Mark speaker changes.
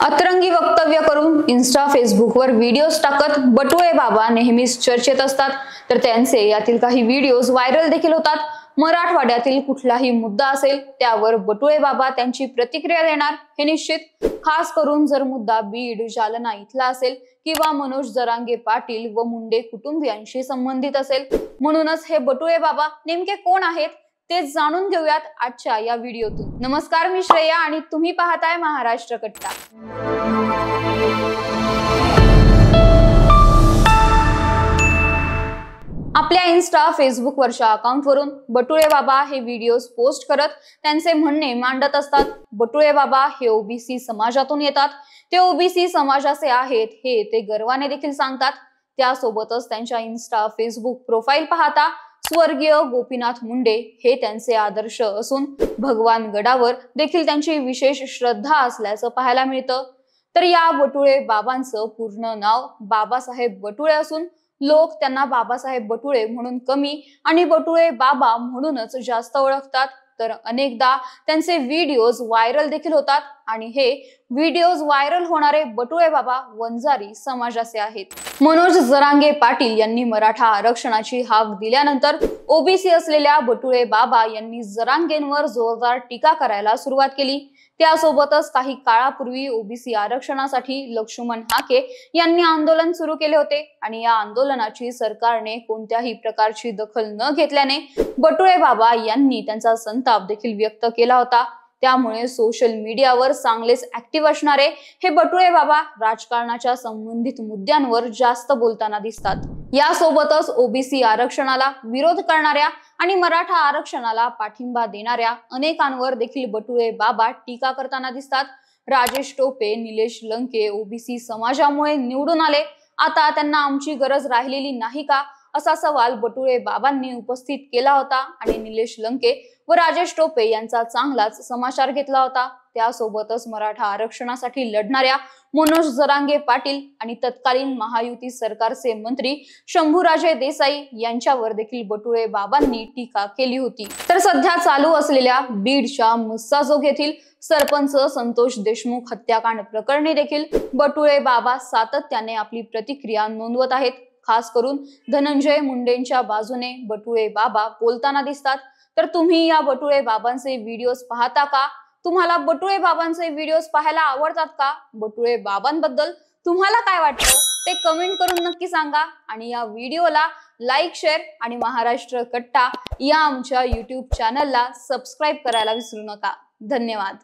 Speaker 1: अतरंगी वक्तव्य करून इन्स्टा फेसबुकवर व्हिडिओज टाकत बटुळे बाबा नेहमीच चर्चेत असतात। तर त्यांचे यातील काही व्हिडिओज व्हायरल देखील होतात। मराठवाड्यातील कुठलाही मुद्दा असेल त्यावर बटुळे बाबा त्यांची प्रतिक्रिया देणार हे निश्चित। खास करून जर मुद्दा बीड जालना इथला असेल किंवा मनोज जरांगे पाटील व मुंडे कुटुंबियांशी संबंधित असेल। म्हणूनच हे बटुळे बाबा नेमके कोण आहेत ते जाणून घेऊयात आजच्या या व्हिडिओतून। नमस्कार, मी श्रेया आणि तुम्ही पाहताय महाराष्ट्र कट्टा। आपल्या इन्स्टा फेसबुक वरच्या अकाउंटवरून बटुळे बाबा हे व्हिडिओज पोस्ट करत त्यांचे म्हणणे मांडत असतात। बटुळे बाबा हे ओबीसी समाजातून येतात, ते ओबीसी समाजाचे आहेत हे ते गर्वाने देखील सांगतात। त्यासोबतच त्यांच्या इन्स्टा फेसबुक प्रोफाइल पाहता स्वर्गीय गोपीनाथ मुंडे हे त्यांचे आदर्श असून भगवान गडावर देखील त्यांची विशेष श्रद्धा असल्याचं पाहायला मिळतं। तर या बटुळे बाबांचं पूर्ण नाव बाबासाहेब बटुळे असून लोक त्यांना बाबासाहेब बटुळे म्हणून कमी आणि बटुळे बाबा म्हणूनच जास्त ओळखतात। तर अनेकदा त्यांचे व्हिडिओज व्हायरल देखील होतात आणि हे व्हिडिओज व्हायरल होणारे बटुळे बाबा वंजारी समाजाचे आहेत। मनोज जरांगे पाटील यांनी मराठा आरक्षणाची हाक दिल्यानंतर ओबीसी असलेल्या बटुळे बाबा यांनी जरांगेंवर जोरदार टीका करायला सुरुवात केली। त्यासोबतच काही काळापूर्वी ओबीसी आरक्षणासाठी लक्ष्मण हाके यांनी आंदोलन सुरू केले होते आणि या आंदोलनाची सरकारने कोणत्याही प्रकारची दखल न घेतल्याने बटुळे बाबा यांनी त्यांचा संताप देखील व्यक्त केला होता। त्यामुळे सोशल मीडियावर चांगलेच ऍक्टिव्ह असणारे हे बटुळे बाबा राजकारणाच्या संबंधित मुद्द्यांवर जास्त बोलताना दिसतात। यासोबतच ओबीसी आरक्षणाला विरोध करणाऱ्या आणि मराठा आरक्षणाला पाठिंबा देणाऱ्या अनेकांवर देखील बटुळे बाबा टीका करताना दिसतात। राजेश टोपे, निलेश लंके ओबीसी समाजामुळे निवडून आले, आता त्यांना आमची गरज राहिलेली नाही का, असा सवाल बटुळे बाबांनी उपस्थित केला होता आणि निलेश लंके व राजेश टोपे यांचा चांगलाच समाचार घेतला होता। त्यासोबतच मराठा आरक्षणासाठी लढणाऱ्या मनोज जरांगे पाटील आणि तत्कालीन महायुती सरकारचे मंत्री शंभूराजे देसाई यांच्यावर देखील बटुळे बाबांनी टीका केली होती। तर सध्या चालू असलेल्या बीडच्या मुस्साजोग येथील सरपंच संतोष देशमुख हत्याकांड प्रकरणी देखील बटुळे बाबा सातत्याने आपली प्रतिक्रिया नोंदवत आहेत। खास करून धनंजय मुंडेंच्या बाजूने बटुळे बाबा बोलताना दिसतात। तर तुम्ही या बटुळे बाबांचे व्हिडिओज पाहता का? तुम्हाला बटुळे बाबांचे व्हिडिओज पाहायला आवडतात का? बटुळे बाबांबद्दल तुम्हाला काय वाटतं ते कमेंट करून नक्की सांगा आणि या व्हिडिओला लाईक, शेअर आणि महाराष्ट्र कट्टा या आमच्या YouTube चॅनलला सबस्क्राईब करायला विसरू नका। धन्यवाद।